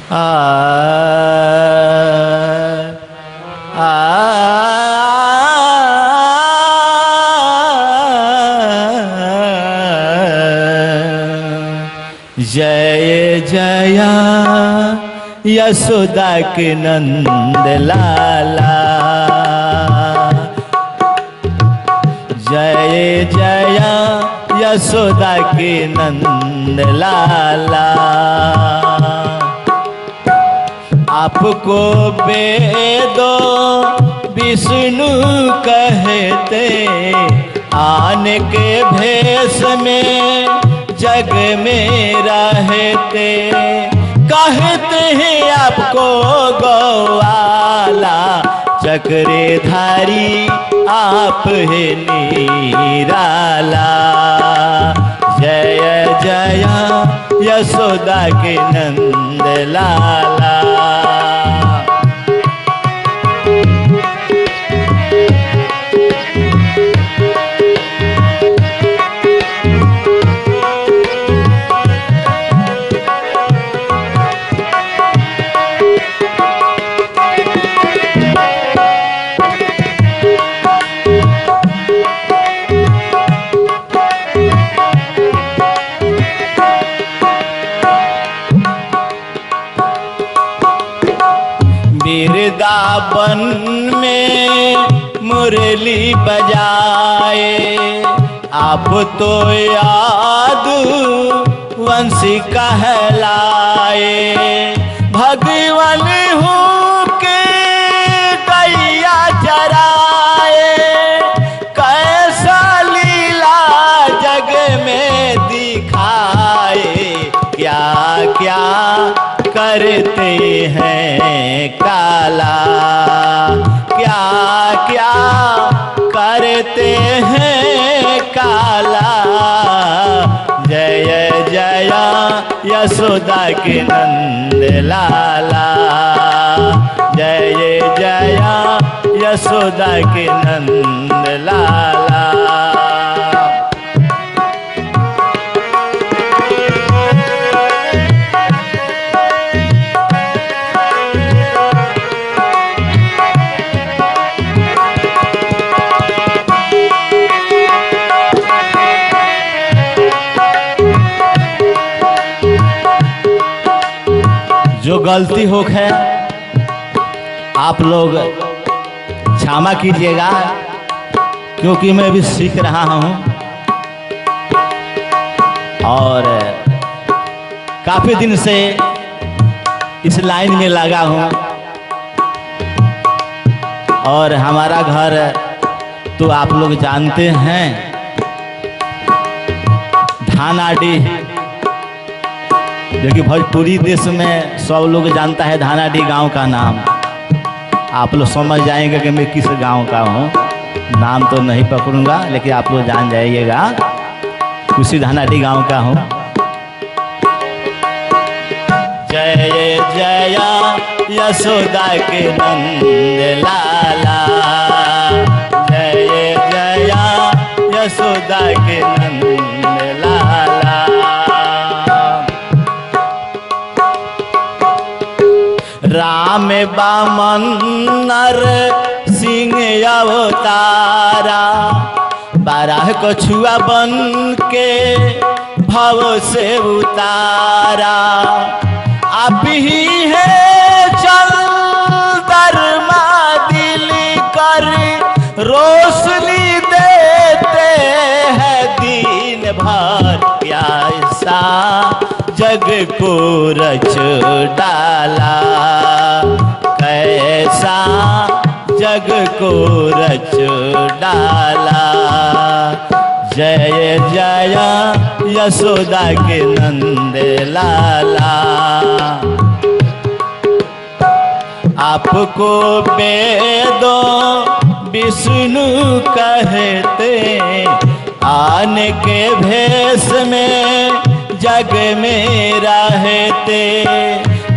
आ आ जय जय यशोदा के नंद लाला, जय जय यशोदा के नंद लाला। आपको वेदो विष्णु कहते, आने के भेष में जग में रहते, कहते हैं आपको गौवाला, चक्रधारी आप है निराला। जय जय यशोदा के नंद लाला। वृंदावन में मुरली बजाए, आप तो याद वंशी कहलाए। भगवान हूँ के गैया चराए, कैसा लीला जग में दिखाए। क्या क्या करते हैं काला, क्या क्या करते हैं काला। जय जय यशोदा के नंद लाला, जय जय यशोदा के नंद लाला। जो गलती हो है आप लोग क्षमा कीजिएगा, क्योंकि मैं भी सीख रहा हूँ और काफी दिन से इस लाइन में लगा हूँ। और हमारा घर तो आप लोग जानते हैं, धानाडीह, जो कि भोजपुरी देश में सब लोग जानता है धानाडीह गांव का नाम। आप लोग समझ जाएंगे कि मैं किस गांव का हूँ। नाम तो नहीं पकड़ूंगा, लेकिन आप लोग जान जाइएगा उसी धानाडीह गांव का हूँ। जय जय यशोदा के नंद लाला, जय जय यशोदा के नंद लाला। राम बामन नर सिंह अवतारा, बारह कछुआ बन के भव से उतारा। आप ही है चल दरमा दिल कर, रोशनी देते हैं दिन भर। प्यासा जग को रच डाला, कैसा जग को रच डाला। जय जय यशोदा के नंद लाला। आपको वेदो विष्णु कहते, आने के भेष में जग में रहते,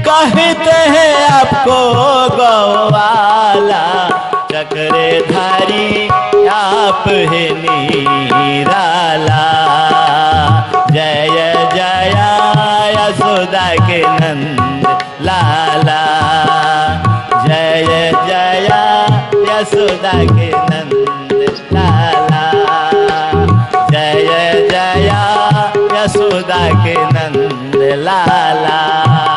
कहते हैं आपको गौवाला, चक्रधारी आप है निराला। जय जय यशोदा के नंद नंद लाला, जय जय यशोदा के नंद लाला, जय जय यशोदा के नंद लाला।